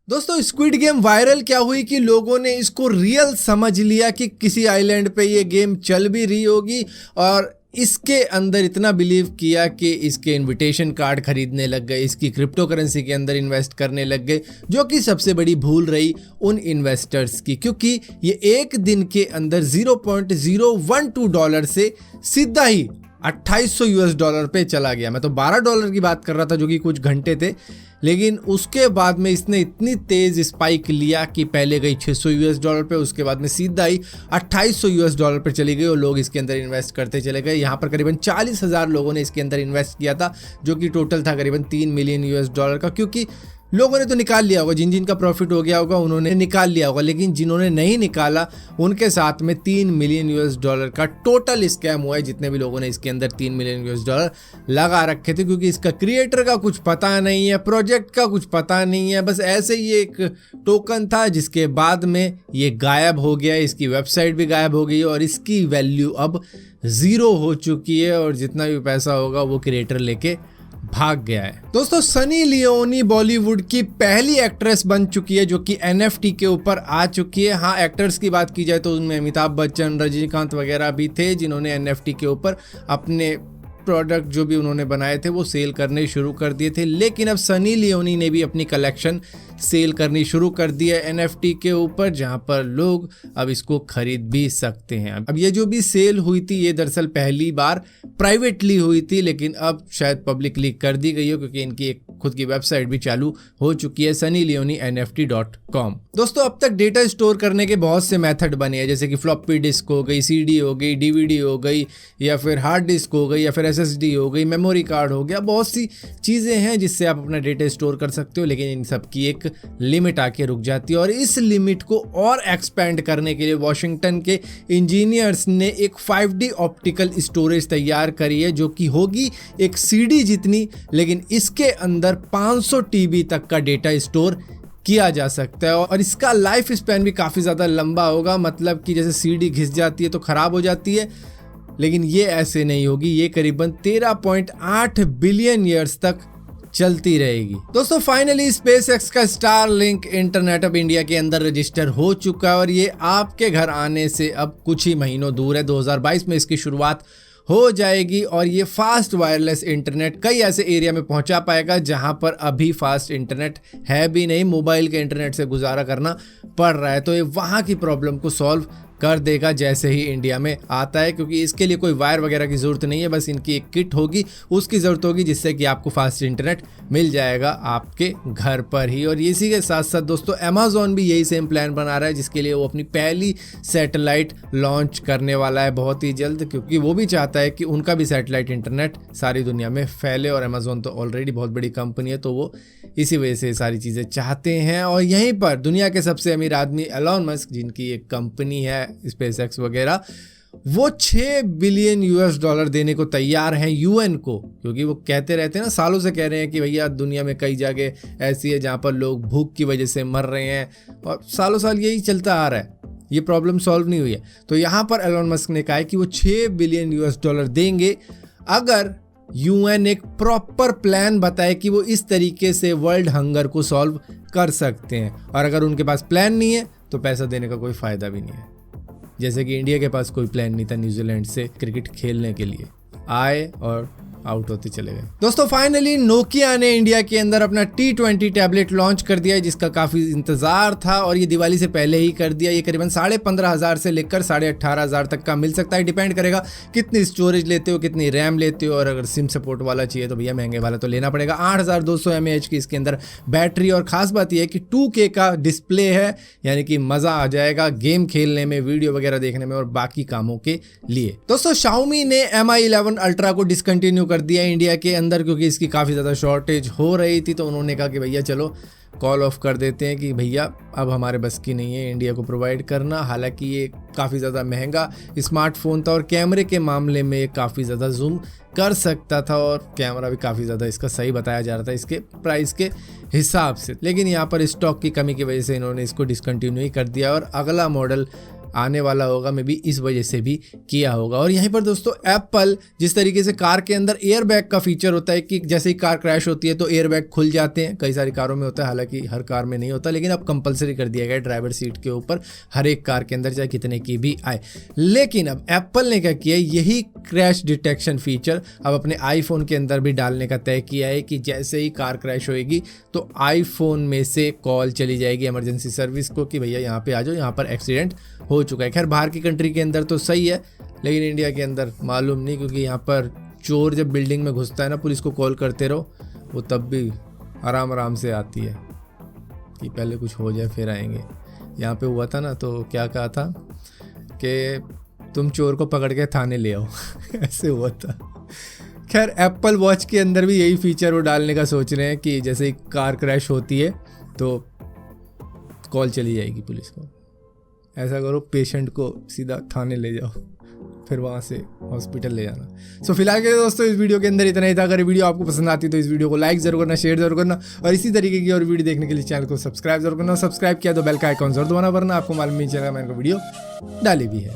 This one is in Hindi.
दोस्तों स्क्विड गेम वायरल क्या हुई कि लोगों ने इसको रियल समझ लिया कि किसी आइलैंड पे ये गेम चल भी रही होगी और इसके अंदर इतना बिलीव किया कि इसके इनविटेशन कार्ड खरीदने लग गए, इसकी क्रिप्टो करेंसी के अंदर इन्वेस्ट करने लग गए, जो कि सबसे बड़ी भूल रही उन इन्वेस्टर्स की, क्योंकि ये एक दिन के अंदर $0.012 से सीधा ही $2800 पे चला गया। मैं तो $12 की बात कर रहा था जो कि कुछ घंटे थे, लेकिन उसके बाद में इसने इतनी तेज स्पाइक लिया कि पहले गई $600 पे, उसके बाद में सीधा ही $2800 पे चली गई और लोग इसके अंदर इन्वेस्ट करते चले गए। यहाँ पर करीबन 40,000 लोगों ने इसके अंदर इन्वेस्ट किया था, जो कि टोटल था करीबन $3 मिलियन का, क्योंकि लोगों ने तो निकाल लिया होगा, जिन का प्रॉफिट हो गया होगा उन्होंने निकाल लिया होगा, लेकिन जिन्होंने नहीं निकाला उनके साथ में $3 मिलियन का टोटल स्कैम हुआ है। जितने भी लोगों ने इसके अंदर $3 मिलियन लगा रखे थे, क्योंकि इसका क्रिएटर का कुछ पता नहीं है, प्रोजेक्ट का कुछ पता नहीं है, बस ऐसे ही एक टोकन था जिसके बाद में ये गायब हो गया, इसकी वेबसाइट भी गायब हो गई और इसकी वैल्यू अब 0 हो चुकी है और जितना भी पैसा होगा वो क्रिएटर लेके भाग गया है। दोस्तों सनी लियोनी बॉलीवुड की पहली एक्ट्रेस बन चुकी है जो कि NFT के ऊपर आ चुकी है। हाँ, एक्टर्स की बात की जाए तो उनमें अमिताभ बच्चन, रजनीकांत वगैरह भी थे जिन्होंने NFT के ऊपर अपने प्रोडक्ट जो भी उन्होंने बनाए थे वो सेल करने शुरू कर दिए थे, लेकिन अब सनी लियोनी ने भी अपनी कलेक्शन सेल करनी शुरू कर दी है NFT के ऊपर, जहां पर लोग अब इसको खरीद भी सकते हैं। अब ये जो भी सेल हुई थी ये दरअसल पहली बार प्राइवेटली हुई थी, लेकिन अब शायद पब्लिकली कर दी गई हो क्योंकि इनकी एक खुद की वेबसाइट भी चालू हो चुकी है, sunnyleonynft.com। दोस्तों अब तक डेटा स्टोर करने के बहुत से मेथड बने हैं, जैसे कि फ्लॉपी डिस्क हो गई, CD हो गई, DVD हो गई, या फिर हार्ड डिस्क हो गई, या फिर SSD हो गई, मेमोरी कार्ड हो गया। बहुत सी चीज़ें हैं जिससे आप अपना डेटा स्टोर कर सकते हो, लेकिन इन सब की एक लिमिट आके रुक जाती है और इस लिमिट को और एक्सपेंड करने के लिए वॉशिंगटन के इंजीनियर्स ने एक 5D ऑप्टिकल स्टोरेज तैयार करी है, जो कि होगी एक CD जितनी, लेकिन इसके अंदर 500 TB तक का डेटा स्टोर किया जा सकता है और इसका लाइफ स्पैन भी काफ़ी ज़्यादा लंबा होगा। मतलब कि जैसे CD घिस जाती है तो ख़राब हो जाती है, लेकिन ये ऐसे नहीं होगी, ये करीबन 13.8 बिलियन ईयर्स तक चलती रहेगी। दोस्तों फाइनली स्पेसएक्स का स्टारलिंक इंटरनेट अब इंडिया के अंदर रजिस्टर हो चुका है और ये आपके घर आने से अब कुछ ही महीनों दूर है। 2022 में इसकी शुरुआत हो जाएगी और ये फास्ट वायरलेस इंटरनेट कई ऐसे एरिया में पहुंचा पाएगा जहां पर अभी फास्ट इंटरनेट है भी नहीं, मोबाइल के इंटरनेट से गुजारा करना पड़ रहा है। तो ये वहां की प्रॉब्लम को सॉल्व कर देगा जैसे ही इंडिया में आता है, क्योंकि इसके लिए कोई वायर वगैरह की ज़रूरत नहीं है, बस इनकी एक किट होगी, उसकी ज़रूरत होगी, जिससे कि आपको फास्ट इंटरनेट मिल जाएगा आपके घर पर ही। और इसी के साथ साथ दोस्तों अमेज़ॉन भी यही सेम प्लान बना रहा है, जिसके लिए वो अपनी पहली सैटेलाइट लॉन्च करने वाला है बहुत ही जल्द, क्योंकि वो भी चाहता है कि उनका भी सैटेलाइट इंटरनेट सारी दुनिया में फैले और अमेज़ॉन तो ऑलरेडी बहुत बड़ी कंपनी है, तो वो इसी वजह से सारी चीज़ें चाहते हैं। और यहीं पर दुनिया के सबसे अमीर आदमी एलन मस्क, जिनकी एक कंपनी है स्पेसएक्स वगैरह, वो $6 बिलियन देने को तैयार हैं UN को, क्योंकि वो कहते रहते हैं ना, सालों से कह रहे हैं कि भैया दुनिया में कई जगह ऐसी है जहाँ पर लोग भूख की वजह से मर रहे हैं और सालों साल यही चलता आ रहा है, ये प्रॉब्लम सॉल्व नहीं हुई है। तो यहाँ पर एलन मस्क ने कहा है कि वो $6 बिलियन देंगे अगर UN एक प्रॉपर प्लान बताए कि वो इस तरीके से वर्ल्ड हंगर को सॉल्व कर सकते हैं। और अगर उनके पास प्लान नहीं है तो पैसा देने का कोई फ़ायदा भी नहीं है, जैसे कि इंडिया के पास कोई प्लान नहीं था न्यूजीलैंड से क्रिकेट खेलने के लिए, आए और आउट होते चले गए। दोस्तों फाइनली नोकिया ने इंडिया के अंदर अपना T20 टैबलेट लॉन्च कर दिया है, जिसका काफ़ी इंतज़ार था और ये दिवाली से पहले ही कर दिया। ये करीबन 15,500 से लेकर 18,500 तक का मिल सकता है, डिपेंड करेगा कितनी स्टोरेज लेते हो, कितनी रैम लेते हो, और अगर सिम सपोर्ट वाला चाहिए तो भैया महंगे वाला तो लेना पड़ेगा। 8,200 mAh की इसके अंदर बैटरी और ख़ास बात यह है कि 2K का डिस्प्ले है, यानी कि मज़ा आ जाएगा गेम खेलने में, वीडियो वगैरह देखने में और बाकी कामों के लिए। दोस्तों Xiaomi ने Mi 11 Ultra को डिसकंटिन्यू कर दिया इंडिया के अंदर, क्योंकि इसकी काफ़ी ज़्यादा शॉर्टेज हो रही थी, तो उन्होंने कहा कि भैया चलो कॉल ऑफ कर देते हैं कि भैया अब हमारे बस की नहीं है इंडिया को प्रोवाइड करना। हालांकि ये काफ़ी ज़्यादा महंगा स्मार्टफोन था और कैमरे के मामले में ये काफ़ी ज़्यादा जूम कर सकता था और कैमरा भी काफ़ी ज़्यादा इसका सही बताया जा रहा था इसके प्राइस के हिसाब से, लेकिन यहाँ पर स्टॉक की कमी की वजह से इन्होंने इसको डिसकंटिन्यू ही कर दिया और अगला मॉडल आने वाला होगा, मे बी इस वजह से भी किया होगा। और यहीं पर दोस्तों एप्पल जिस तरीके से कार के अंदर एयरबैग का फीचर होता है कि जैसे ही कार क्रैश होती है तो एयरबैग खुल जाते हैं, कई सारी कारों में होता है, हालांकि हर कार में नहीं होता, लेकिन अब कंपलसरी कर दिया गया ड्राइवर सीट के ऊपर हर एक कार के अंदर, चाहे कितने की भी आए। लेकिन अब एप्पल ने क्या किया, यही क्रैश डिटेक्शन फीचर अब अपने आईफोन के अंदर भी डालने का तय किया है कि जैसे ही कार क्रैश होएगी तो आईफोन में से कॉल चली जाएगी इमरजेंसी सर्विस को कि भैया यहाँ पे आ जाओ, यहाँ पर एक्सीडेंट हो चुका है। खैर बाहर की कंट्री के अंदर तो सही है, लेकिन इंडिया के अंदर मालूम नहीं, क्योंकि यहाँ पर चोर जब बिल्डिंग में घुसता है ना, पुलिस को कॉल करते रहो, वो तब भी आराम आराम से आती है कि पहले कुछ हो जाए फिर आएंगे। यहाँ पे हुआ था ना, तो क्या कहा था कि तुम चोर को पकड़ के थाने ले आओ ऐसे हुआ था। खैर एप्पल वॉच के अंदर भी यही फीचर वो डालने का सोच रहे हैं कि जैसे ही कार क्रैश होती है तो कॉल चली जाएगी पुलिस को। ऐसा करो, पेशेंट को सीधा थाने ले जाओ, फिर वहाँ से हॉस्पिटल ले जाना। सो फिलहाल के दोस्तों इस वीडियो के अंदर इतना ही था। अगर वीडियो आपको पसंद आती तो इस वीडियो को लाइक जरूर करना, शेयर जरूर करना, और इसी तरीके की और वीडियो देखने के लिए चैनल को सब्सक्राइब जरूर करना। सब्सक्राइब किया तो बेल का आइकॉन जरूर दबाना, वरना आपको मालूम नहीं चलेगा मैंने वीडियो डाली भी है।